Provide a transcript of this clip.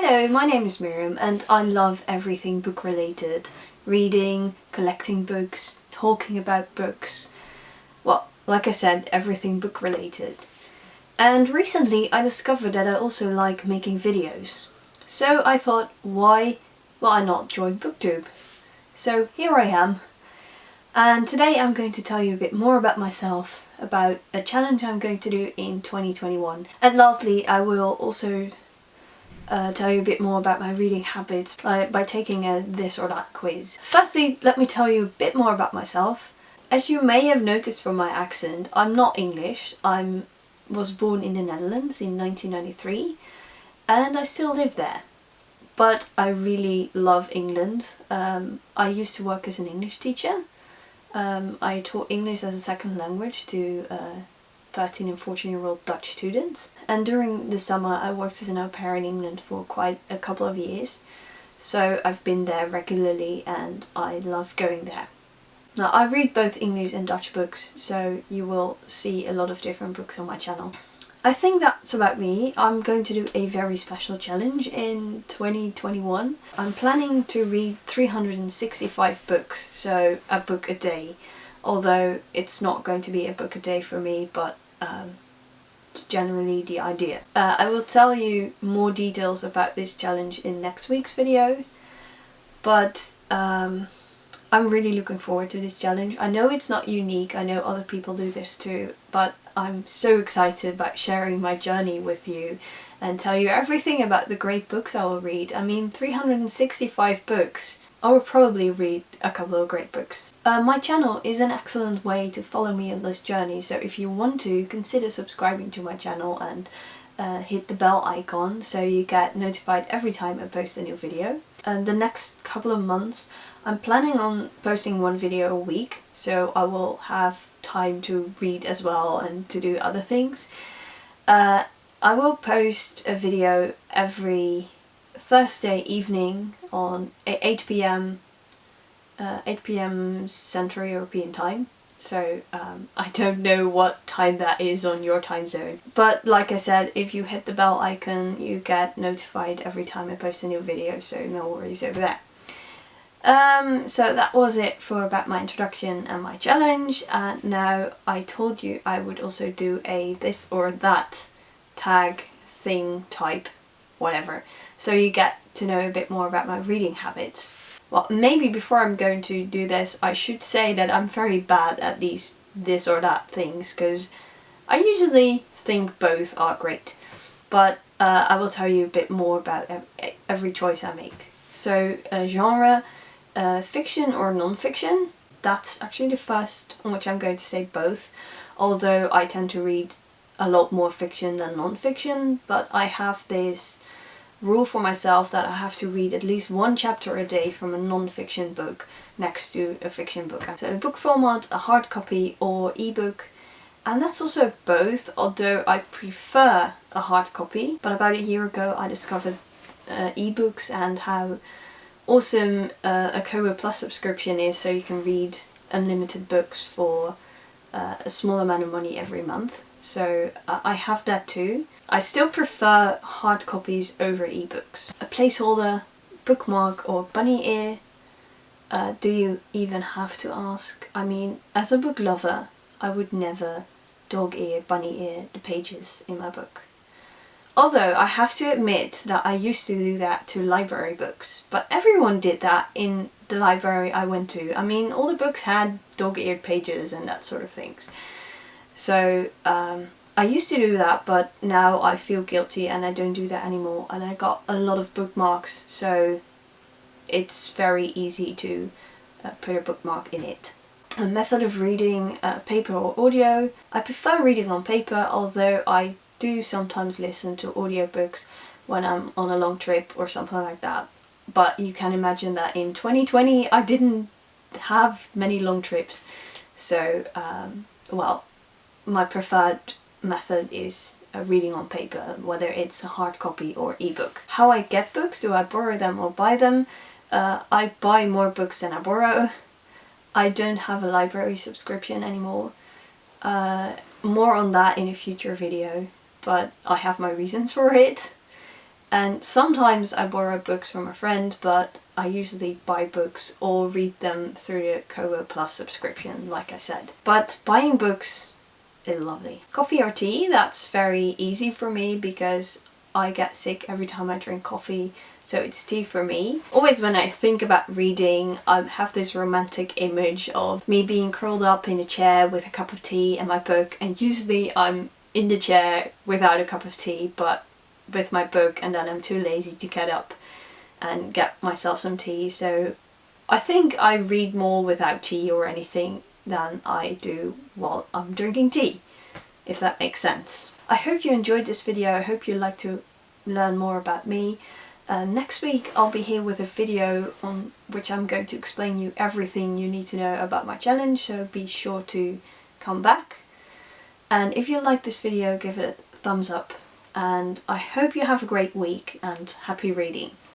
Hello, my name is Miriam and I love everything book related. Reading, collecting books, talking about books. Well, like I said, everything book related. And recently I discovered that I also like making videos. So I thought, why not join Booktube? So here I am. And today I'm going to tell you a bit more about myself, about a challenge I'm going to do in 2021. And lastly, I will also tell you a bit more about my reading habits by taking a this or that quiz. Firstly, let me tell you a bit more about myself. As you may have noticed from my accent, I'm not English. I was born in the Netherlands in 1993 and I still live there. But I really love England. I used to work as an English teacher. I taught English as a second language to 13 and 14-year-old Dutch students, and during the summer I worked as an au pair in England for quite a couple of years, so I've been there regularly and I love going there. Now I read both English and Dutch books, so you will see a lot of different books on my channel. I think that's about me. I'm going to do a very special challenge in 2021. I'm planning to read 365 books, so a book a day. Although it's not going to be a book a day for me, but it's generally the idea. I will tell you more details about this challenge in next week's video, but I'm really looking forward to this challenge. I know it's not unique, I know other people do this too, but I'm so excited about sharing my journey with you and tell you everything about the great books I will read. I mean, 365 books. I will probably read a couple of great books. My channel is an excellent way to follow me on this journey, so if you want to, consider subscribing to my channel and hit the bell icon so you get notified every time I post a new video. And the next couple of months I'm planning on posting one video a week, so I will have time to read as well and to do other things. I will post a video every Thursday evening on 8 p.m. Central European time. So I don't know what time that is on your time zone. But like I said, if you hit the bell icon, you get notified every time I post a new video, so no worries over that. So that was it for about my introduction and my challenge. And now I told you I would also do a this or that tag thing type whatever, so you get to know a bit more about my reading habits. Well, maybe before I'm going to do this I should say that I'm very bad at these this or that things, because I usually think both are great, but I will tell you a bit more about every choice I make. So genre, fiction or non-fiction, that's actually the first on which I'm going to say both, although I tend to read a lot more fiction than non-fiction, but I have this rule for myself that I have to read at least one chapter a day from a non-fiction book next to a fiction book. So a book format, a hard copy or ebook, and that's also both, although I prefer a hard copy. But about a year ago I discovered ebooks and how awesome a Kobo Plus subscription is, so you can read unlimited books for a small amount of money every month. So I have that too. I still prefer hard copies over ebooks. A placeholder, bookmark or bunny ear? Do you even have to ask? I mean, as a book lover, I would never dog ear, bunny ear the pages in my book. Although I have to admit that I used to do that to library books, but everyone did that in the library I went to. I mean, all the books had dog-eared pages and that sort of things. So I used to do that, but now I feel guilty and I don't do that anymore, and I got a lot of bookmarks, so it's very easy to put a bookmark in it. A method of reading, paper or audio. I prefer reading on paper, although I do sometimes listen to audiobooks when I'm on a long trip or something like that. But you can imagine that in 2020 I didn't have many long trips, so well, my preferred method is reading on paper, whether it's a hard copy or ebook. How I get books? Do I borrow them or buy them? I buy more books than I borrow. I don't have a library subscription anymore. More on that in a future video, but I have my reasons for it. And sometimes I borrow books from a friend, but I usually buy books or read them through the Kobo Plus subscription, like I said. But buying books is lovely. Coffee or tea, that's very easy for me because I get sick every time I drink coffee, so it's tea for me. Always when I think about reading, I have this romantic image of me being curled up in a chair with a cup of tea and my book, and usually I'm in the chair without a cup of tea, but with my book, and then I'm too lazy to get up and get myself some tea. So I think I read more without tea or anything than I do while I'm drinking tea, if that makes sense. I hope you enjoyed this video. I hope you like to learn more about me. Next week I'll be here with a video on which I'm going to explain you everything you need to know about my challenge, so be sure to come back. And if you like this video, give it a thumbs up. And I hope you have a great week and happy reading.